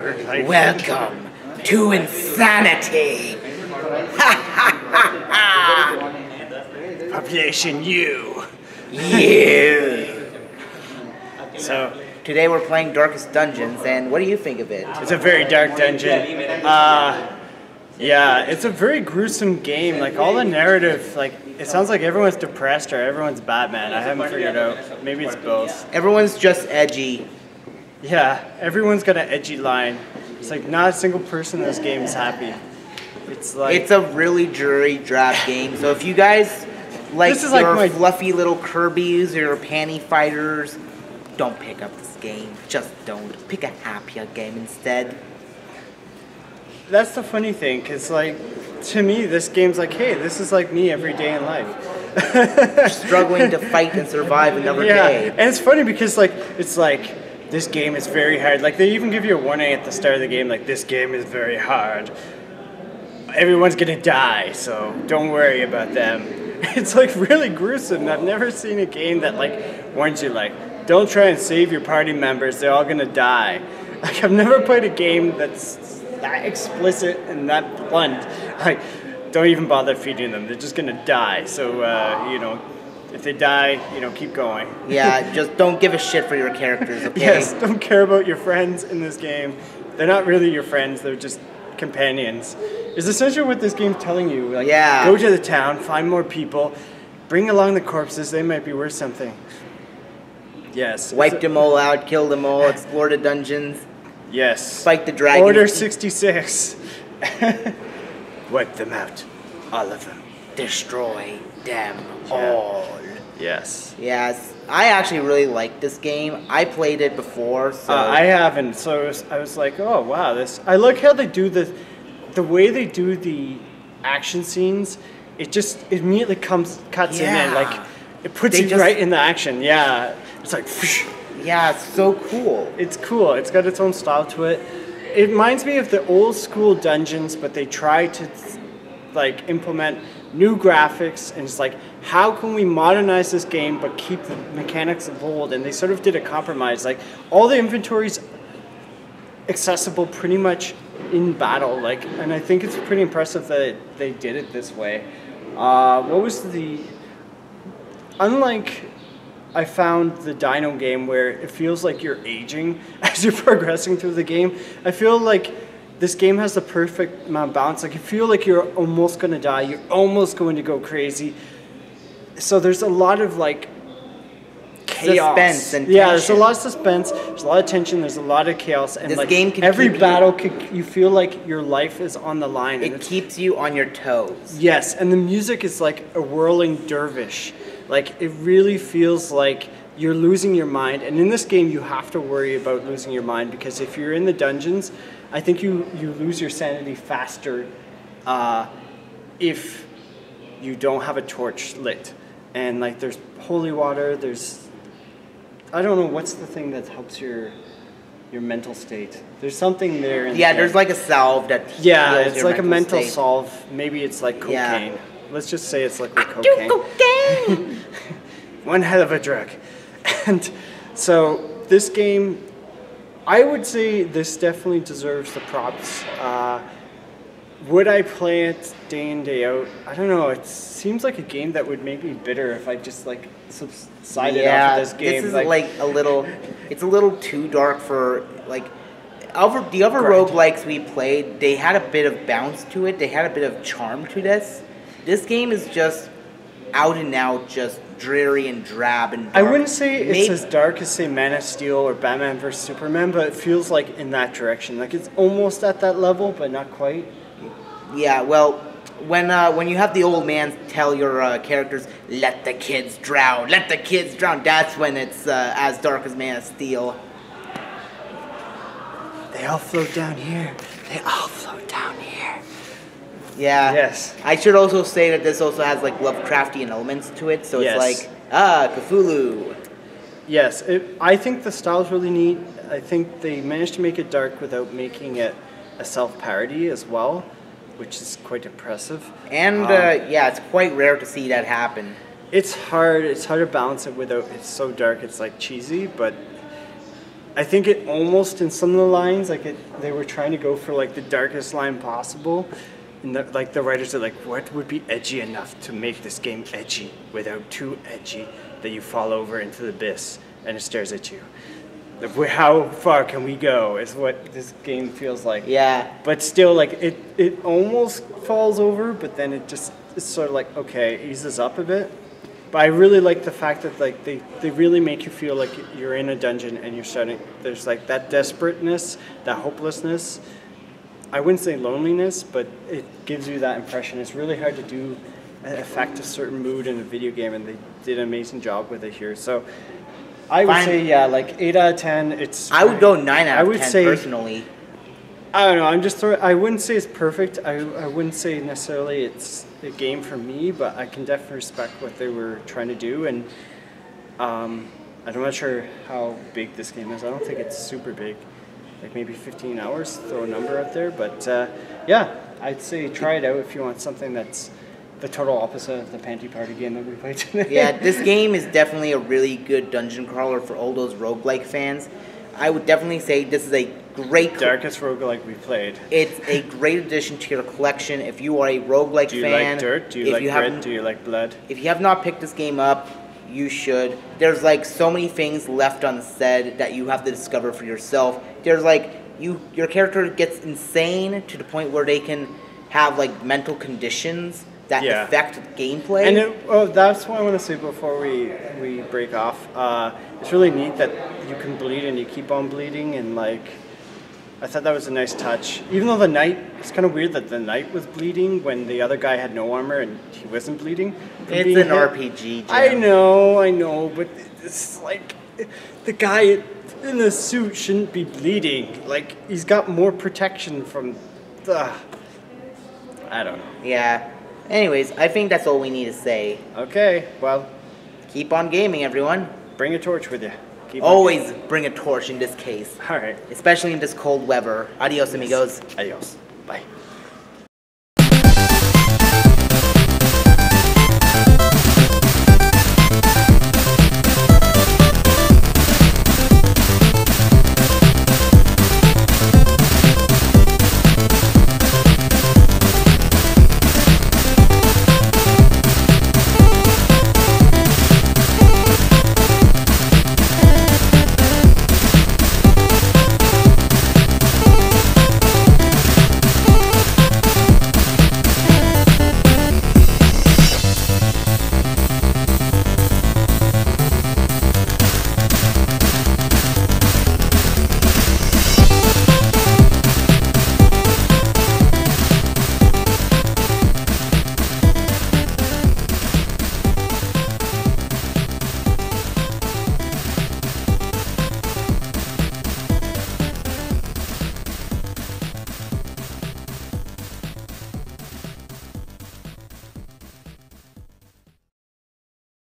Welcome to insanity. Population U. You. So today we're playing Darkest Dungeons, and what do you think of it? It's a very dark dungeon. Yeah, it's a very gruesome game. Like all the narrative, like it sounds like everyone's depressed or everyone's Batman. I haven't figured out. Maybe it's both. Everyone's just edgy. Yeah, everyone's got an edgy line. It's like not a single person in this game is happy. It's like it's a really dreary, drab game. So if you guys like your fluffy little Kirby's or your panty fighters, don't pick up this game. Just don't. Pick a happier game instead. That's the funny thing, because like to me this game's like, hey, this is like me every day in life. Struggling to fight and survive another day. And it's funny because like it's like this game is very hard. Like they even give you a warning at the start of the game, like this game is very hard. Everyone's gonna die, so don't worry about them. It's like really gruesome. I've never seen a game that like warns you like, don't try and save your party members, they're all gonna die. Like I've never played a game that's that explicit and that blunt. Like, don't even bother feeding them, they're just gonna die. So you know, if they die, you know, keep going. Yeah, just don't give a shit for your characters, okay? Yes, don't care about your friends in this game. They're not really your friends, they're just companions. Is essentially what this game's telling you. Like, yeah. Go to the town, find more people, bring along the corpses, they might be worth something. Yes. Wipe them all out, kill them all, explore the dungeons. Yes. Fight the dragons. Order 66. Wipe them out. All of them. Destroy them all. Yes. Yes. I actually really like this game. I played it before, so... I haven't, so I was like, oh, wow. I like how they do the way they do the action scenes, it just immediately cuts in and like, it puts you right in the action. Yeah. It's like... Whoosh. Yeah, it's so cool. It's cool. It's got its own style to it. It reminds me of the old school dungeons, but they try to like implement new graphics, and it's like, how can we modernize this game but keep the mechanics of old? And they sort of did a compromise. Like all the inventory's accessible pretty much in battle. Like, and I think it's pretty impressive that they did it this way. What was unlike I found the Dino game where it feels like you're aging as you're progressing through the game. I feel like this game has the perfect amount of balance. Like you feel like you're almost going to die. You're almost going to go crazy. So there's a lot of like chaos. Suspense and tension. Yeah, there's a lot of suspense. There's a lot of tension. There's a lot of chaos. And this like game can every battle, you feel like your life is on the line. It keeps you on your toes. Yes, and the music is like a whirling dervish. Like, it really feels like you're losing your mind. And in this game, you have to worry about losing your mind, because if you're in the dungeons, I think you lose your sanity faster if you don't have a torch lit. And, like, there's holy water, there's... I don't know, what's the thing that helps your mental state? There's something there. In there's like a salve that it's like a mental salve. Maybe it's like cocaine. Yeah. Let's just say it's like cocaine. Cocaine! One hell of a drug. And so this game, I would say this definitely deserves the props. Would I play it day in, day out? I don't know. It seems like a game that would make me bitter if I just like subsided off of this game. This is like a little, it's a little too dark for like, the other roguelikes we played, they had a bit of bounce to it. They had a bit of charm to this. This game is just out and out, just dreary and drab and dark. I wouldn't say it's as dark as, say, Man of Steel or Batman vs. Superman, but it feels like in that direction. Like it's almost at that level, but not quite. Yeah, well, when you have the old man tell your characters, let the kids drown, that's when it's as dark as Man of Steel. They all float down here. They all float down here. Yeah. Yes. I should also say that this also has like Lovecraftian elements to it, so it's like, Cthulhu. Yes, I think the style's really neat. I think they managed to make it dark without making it a self-parody as well, which is quite impressive. And it's quite rare to see that happen. It's hard to balance it without, it's so dark, it's like cheesy, but I think it almost in some of the lines they were trying to go for like the darkest line possible, and like the writers are like, what would be edgy enough to make this game edgy without too edgy that you fall over into the abyss and it stares at you. How far can we go is what this game feels like. Yeah. But still, like, it almost falls over, but then it's sort of like, okay, eases up a bit. But I really like the fact that, like, they really make you feel like you're in a dungeon and you're starting, there's, like, that desperateness, that hopelessness. I wouldn't say loneliness, but it gives you that impression. It's really hard to do, affect a certain mood in a video game, and they did an amazing job with it here. So I would say, yeah, like 8 out of 10. I would go 9 out of 10 personally. I don't know. I wouldn't say it's perfect. I wouldn't say necessarily it's a game for me, but I can definitely respect what they were trying to do. And I'm not sure how big this game is. I don't think it's super big. Like maybe 15 hours, throw a number out there. But yeah, I'd say try it out if you want something that's the total opposite of the Panty Party game that we played today. Yeah, this game is definitely a really good dungeon crawler for all those roguelike fans. I would definitely say this is a great... Darkest roguelike we played. It's a great addition to your collection. If you are a roguelike fan... Do you like dirt? Do you like grit? Do you like blood? If you have not picked this game up, you should. There's like so many things left unsaid that you have to discover for yourself. There's like, your character gets insane to the point where they can have like mental conditions that affect gameplay. And that's what I want to say before we break off. It's really neat that you can bleed and you keep on bleeding, and like I thought that was a nice touch. Even though the knight, it's kind of weird that the knight was bleeding when the other guy had no armor and he wasn't bleeding. It's an RPG, Jim. I know, but it's like the guy in the suit shouldn't be bleeding. Like he's got more protection from the... I don't know. Yeah. Anyways, I think that's all we need to say. Okay, well... Keep on gaming, everyone. Bring a torch with you. Always bring a torch in this case. Alright. Especially in this cold weather. Adios, amigos. Adios. Bye.